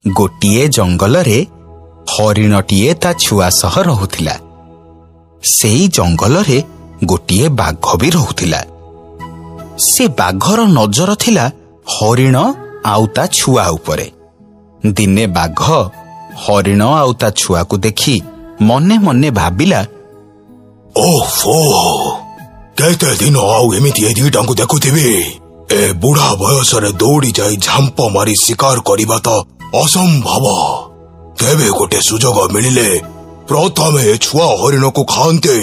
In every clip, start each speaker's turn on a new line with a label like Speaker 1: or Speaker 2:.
Speaker 1: गोटिए जंगलरे हरिणटीए ता छुआ सह रहुथिला। सेई जंगलरे गोटिए बाघ भी रहुथिला। से बाघर नजर थिला हरिण आउ ता छुआ उपरे। दिने बाघ हरिण आउ ता छुआ को देखी मने मने भाबिला,
Speaker 2: ओफो केते दिन आउ एमिति ए दुईटा को देखुथिबी। ए बुढ़ा बयस रे दौड़ी जाई झांप मारी शिकार करिबा तो असंभव। केबे गोटे सुजोग मिलिले प्रथमे छुआ हरिण को खाते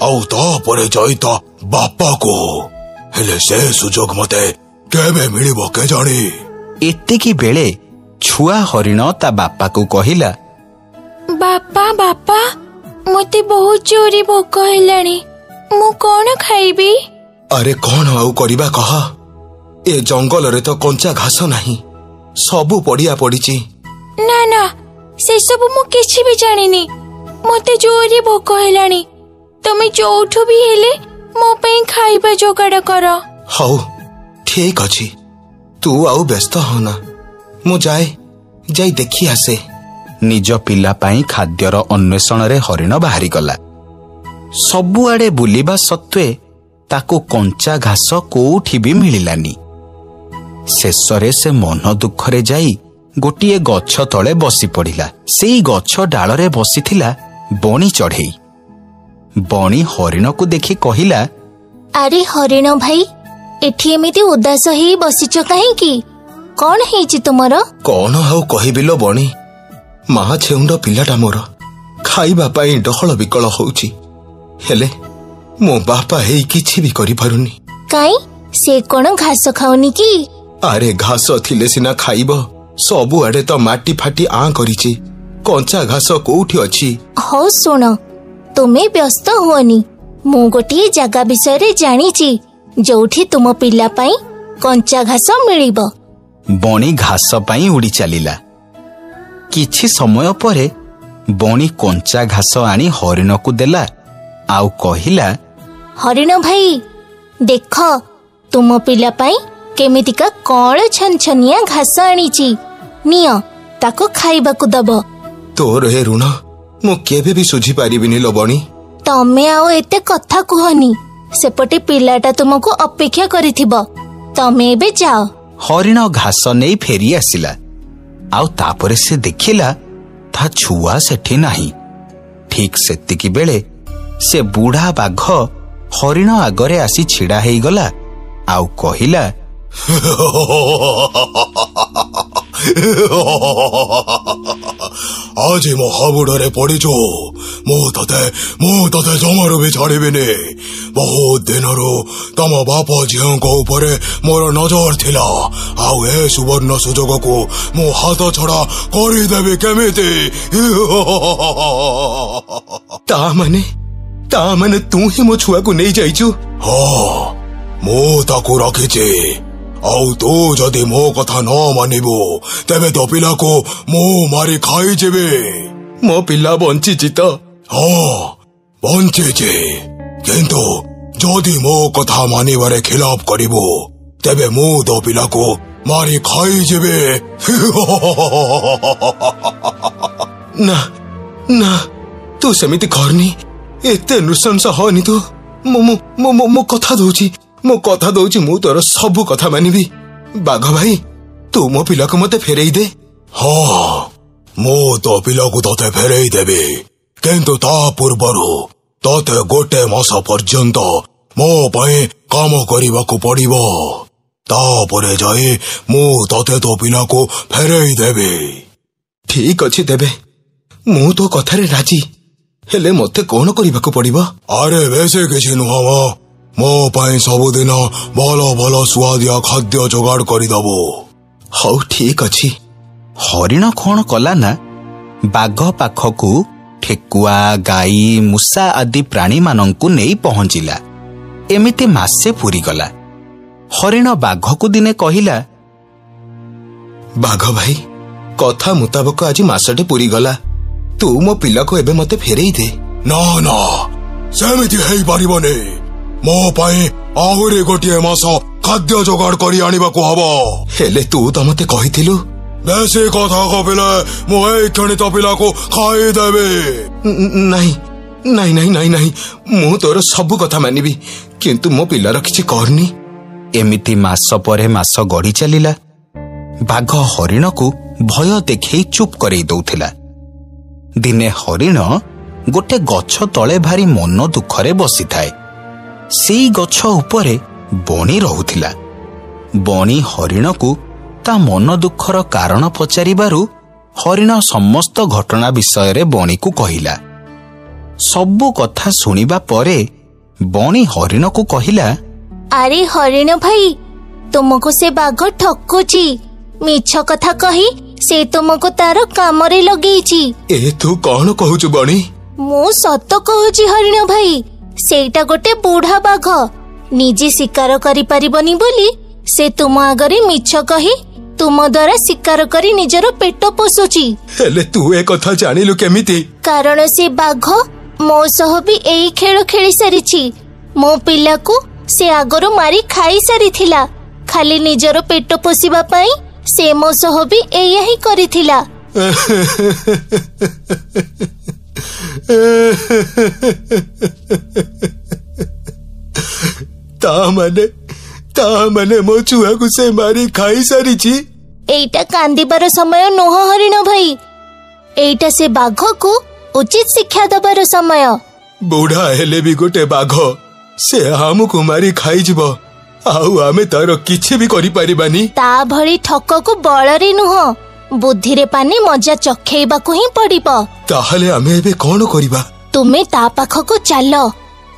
Speaker 2: आउ तापरे जाई ता बापा को। हेले से सुजोग मते केबे मिलिबो के जानी।
Speaker 1: एतिकी बेले छुआ हरिण ता बापा को कहिला,
Speaker 3: बापा बापा मते बहुत जोरी भोक हेलानी, मु कौन खाइबी।
Speaker 2: अरे कौन आउ करिबा कह। ए जंगल रे तो कंचा घास नहीं, सबु पड़िया पड़ीची।
Speaker 3: ना ना से सब मु किछि भी जानिनी। मते जोरी भोक हेलानी, तमे जोठु भी हेले मो पई खाइबा जोगाड़ कर।
Speaker 2: हौ ठीक अछि, तू आउ व्यस्त होना, मु जाई देखी आसे।
Speaker 1: निज पिला पाई खाद्यर अन्वेषण रे हरिण बाहरी गला। सबुआडे बुलिबा सत्वे ताको कंचा घास कोउठी भी मिलिलानी। शेषरे से मन दुखरे जाई गोटिए गछ तले बसी पड़िला। सेई गछ डालरे बसिथिला बणी चढ़ेई। बणी हरिण को देखि कहिला,
Speaker 3: अरे हरिण भाई एठी एमिति उदास हेई बसिच काहेकि, कौन हेइछि तुमर।
Speaker 2: कौन हाउ कहिबिलो बणी, माँ छेउंड पिलाटा मोर खाइबा पाई डहल विकल होउछि। हेले मो बापा हेई किछि भी करि पारुनी।
Speaker 3: काई से कोन घास खाउनी की।
Speaker 2: अरे घास थिले सिना खाइबो, सबु आडे तो माटी फाटी आ करिछि, कंचा घास कोउठी अछि।
Speaker 3: हो सुन तुमे व्यस्त हुअनी, मु गोटिए जगह विषय रे जानिछि जोठी तुम पिला पाई कंचा घास मिलिबो।
Speaker 1: बणी घास पाई उड़ी चलिला। किछि समय परे बणी कंचा घास आनी हरिण को देला आउ कहिला,
Speaker 3: हरिण भाई देख तुम पिला पाई केमितिका कळ छनछनिया घास आनीची, नियो ताको खाइबाकू दबो।
Speaker 2: तोर हे ऋण मु केबे भी सुझी पारिबिनी लो बणी।
Speaker 3: तमे आउ एते कथा कुहनी, सेपटे पिलाटा तुमको अपेक्षा करिथिबो, तमे एबे जाओ।
Speaker 1: हरिण घास नहीं फेरी आसिला। आउ तापरे से देखिला था छुआ सेठी नाही। ठीक सेतिकी बेले से बुढ़ा बाघ हरिण आगरे आसी छिड़ा हेई गला आउ कहिला,
Speaker 2: आज मो हाबुडरे पड़ीचो, मु तते जमारू भी छाड़िबिनी। बहुत दिनरू तम बाप झीओं को ऊपरे मोर नजर थिला, आउ ए सुवर्ण सुजोग को मु हाथ छड़ा करिदेबी केमिति। ता माने तू ही मो छुआ को नहीं जाइछु। हाँ मु ताकू रखिछि, आउ तू जदि मो कथा न मानिबो तेबे तो पिला को मु मारी खाई जेबे। मो पिला बंचिछि तो। हाँ बंचिछि, किंतु जदि मो कथा मानिबारे खिलाफ करिबो तेबे मु तो पिला को मारी खाई जेबे। ना ना तू सेमिति करनी, एते नृशंस होनी तू। मो कथा दउची मु तोर सबु कथा मानिबी। बाघ भाई तू मो पिला को मते फेरेई दे। हाँ मो तो पिला को तते फेरेई देबी, किंतु ता पूर्वरु तते गोटे मास पर्यंत मो पई काम करिबाकू पड़िबो। तापरे जाई मु तते तो पिला को फेरेई देबी। ठीक अछि देबे, मु तो कथारे राजी, हेले मते कोन करिबाकू पड़िबो। अरे बेसे किछि नुहा, मो पाई सबुदिन भल भल सुआदिया खाद्य जोगाड़ करिदबो। हौ ठीक अछि।
Speaker 1: हरिण कौन कला ना बाघ पाखकू ठेकुआ गाई मूषा आदि प्राणी मानंकु नहीं पहुंचिला। एमिति मासे पूरी गला। हरिण बाघ को दिने कहिला,
Speaker 2: बाघ भाई कथा मुताबक आज मासटे पूरी गला, तू मो पिला को एबे मते फेरेई दे। ना ना सेमिति हेई पारिबने, मो पाई आहुरी गोटिए मास खाद्य जोगाड़ करी आनिबाकू हबो। हेले तू तो मते कहिथिलु ବେଶୀ କଥା କବିଲେ ମୁଁ ଏଇ କ୍ଷଣିତ ପିଲାକୁ ଖାଇଦେବି। ନାଇଁ ନାଇଁ ନାଇଁ ନାଇଁ ନାଇଁ, ମୁଁ ତୋର ସବୁ କଥା ମାନିବି, କିନ୍ତୁ ମୋ ପିଲାର କିଛି କରନି।
Speaker 1: ଏମିତି ମାସ ପରେ ମାସ ଗଡ଼ି ଚାଲିଲା। ବାଘ ହରିଣକୁ ଭୟ ଦେଖେଇ ଚୁପ୍ କରେଇ ଦଉଥିଲା। ଦିନେ ହରିଣ ଗୋଟେ ଗଛ ତଳେ ଭାରି ମନ ଦୁଃଖରେ ବସିଥାଏ। ସେଇ ଗଛ ଉପରେ ବଣି ରହୁଥିଲା। ବଣି ହରିଣକୁ ତା ମନ ଦୁଃଖର କାରଣ ପଚାରିବାରୁ ହରିଣ ସମସ୍ତ ଘଟଣା ବିଷୟରେ ବଣିକୁ କହିଲା। ସବୁ କଥା ଶୁଣିବା ପରେ ବଣି ହରିଣକୁ କହିଲା,
Speaker 3: ଆରେ ହରିଣ ଭାଇ, ତୁମକୁ ସେ ବାଘ ଠକୁଛି। ମିଛ କଥା କହି ସେ ତୁମକୁ ତାର କାମରେ ଲଗେଇଛି।
Speaker 2: ଏ ତୁ କଣ କହୁଛୁ ବଣି?
Speaker 3: ମୁଁ ସତ କହୁଛି ହରିଣ ଭାଇ, ସେଇଟା ଗୋଟେ ବୁଢା ବାଘ। ନିଜେ ଶିକାର କରିପାରିବନି ବୋଲି ସେ ତୁମ ଆଗରେ ମିଛ କହି ତୁମ ଦ୍ୱାରା ଶିକାର କରି ନିଜର ପେଟ ପୋଷୁଛି।
Speaker 2: ହେଲେ ତୁ ଏ କଥା ଜାଣିଲୁ କେମିତି?
Speaker 3: କାରଣ ସେ ବାଘ ମୋ ସହ ବି ଏଇ ଖେଳ ଖେଳି ସାରିଛି। ମୋ ପିଲାକୁ ସେ ଆଗରୁ ମାରି ଖାଇ ସାରିଥିଲା। ଖାଲି ନିଜର ପେଟ ପୋଷିବା ପାଇଁ ସେ ମୋ ସହ ବି ଏଇଆ ହିଁ କରିଥିଲା। ତା ମାନେ ମୋ ଛୁଆକୁ ସେ ମାରି ଖାଇ ସାରିଛି। ଏଇଟା କାନ୍ଦିବାର ସମୟ ନୁହଁ ହରିଣ ଭାଇ, ଏଇଟା ସେ ବାଘକୁ ଉଚିତ ଶିକ୍ଷା ଦେବାର ସମୟ।
Speaker 2: ବୁଢା ହେଲେ ବି ଗୋଟେ ବାଘ, ସେ ଆମକୁ ମାରି ଖାଇଯିବ, ଆଉ ଆମେ ତାର କିଛି ବି କରିପାରିବାନି। ତା
Speaker 3: ଭଳି ଠକକୁ ବଳରେ ନୁହଁ, ବୁଦ୍ଧିରେ ପାନି ମଜା ଚଖେଇବାକୁ ହିଁ ପଡିବ।
Speaker 2: ତାହେଲେ ଆମେ ଏବେ କଣ କରିବା?
Speaker 3: ତୁମେ ତା ପାଖକୁ ଚାଲ,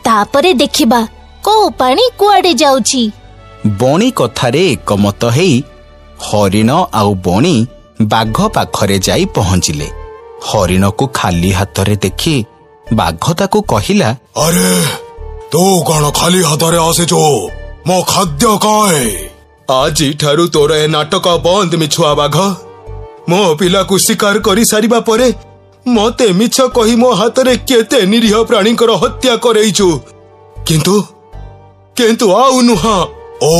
Speaker 3: ତାପରେ ଦେଖିବା କୋଉ ପାଣି କୁଆଡେ ଯାଉଛି।
Speaker 1: ବଣି କଥାରେ ଏକମତ ହେଇ ହରିଣ ଆଉ ବଣି ବାଘ ପାଖରେ ଯାଇ ପହଞ୍ଚିଲେ। ହରିଣକୁ ଖାଲି ହାତରେ ଦେଖି ବାଘ ତାକୁ କହିଲା,
Speaker 2: ଆରେ ତୁ କଣ ଖାଲି ହାତରେ ଆସିଛୁ? ମୋ ଖାଦ୍ୟ କାଏ? ଆଜିଠାରୁ ତୋର ଏ ନାଟକ ବନ୍ଦ ମିଛୁଆ ବାଘ। ମୋ ପିଲାକୁ ଶିକାର କରି ସାରିବା ପରେ ମତେ ମିଛ କହି ମୋ ହାତରେ କେତେ ନିରୀହ ପ୍ରାଣୀଙ୍କର ହତ୍ୟା କରେଇଛୁ, କିନ୍ତୁ ଆଉ ନୁହଁ। ଓ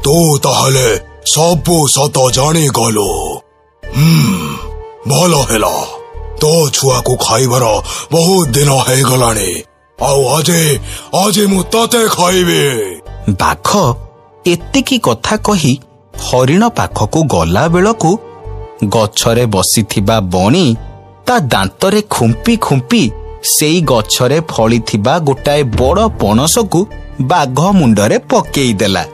Speaker 2: ତୁ ତାହେଲେ ସବୁ ସତ ଜାଣିଗଲୁ। ଭଲ ହେଲା, ତୋ ଛୁଆକୁ ଖାଇବାର ବହୁତ ଦିନ ହେଇଗଲାଣି, ଆଉ ଆଜି ମୁଁ ତତେ ଖାଇବି।
Speaker 1: ବାଘ ଏତିକି କଥା କହି ହରିଣ ପାଖକୁ ଗଲା ବେଳକୁ ଗଛରେ ବସିଥିବା ବଣି ତା ଦାନ୍ତରେ ଖୁମ୍ପି ଖୁମ୍ପି ସେଇ ଗଛରେ ଫଳିଥିବା ଗୋଟାଏ ବଡ଼ ପଣସକୁ ବାଘ ମୁଣ୍ଡରେ ପକେଇ ଦେଲା।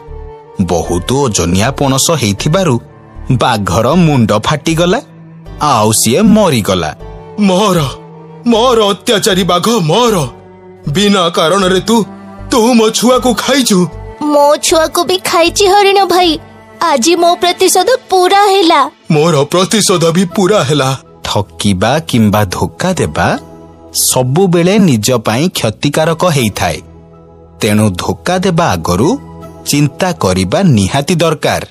Speaker 1: ବହୁତ ଓଜନିଆ ପଣସ ହେଇଥିବାରୁ ବାଘର ମୁଣ୍ଡ ଫାଟିଗଲା, ଆଉ ସିଏ ମରିଗଲା।
Speaker 2: ମୋର ଅତ୍ୟାଚାରୀ ବାଘ, ମୋର ବିନା କାରଣରେ ତୁ ମୋ ଛୁଆକୁ ଖାଇଛୁ।
Speaker 3: ମୋ ଛୁଆକୁ ବି ଖାଇଛି ହରିଣ ଭାଇ। ଆଜି ମୋ ପ୍ରତିଶୋଧ ପୁରା ହେଲା।
Speaker 2: ମୋର ପ୍ରତିଶୋଧ ବି ପୁରା ହେଲା।
Speaker 1: ଠକିବା କିମ୍ବା ଧୋକା ଦେବା ସବୁବେଳେ ନିଜ ପାଇଁ କ୍ଷତିକାରକ ହେଇଥାଏ। ତେଣୁ ଧୋକା ଦେବା ଆଗରୁ ଚିନ୍ତା କରିବା ନିହାତି ଦରକାର।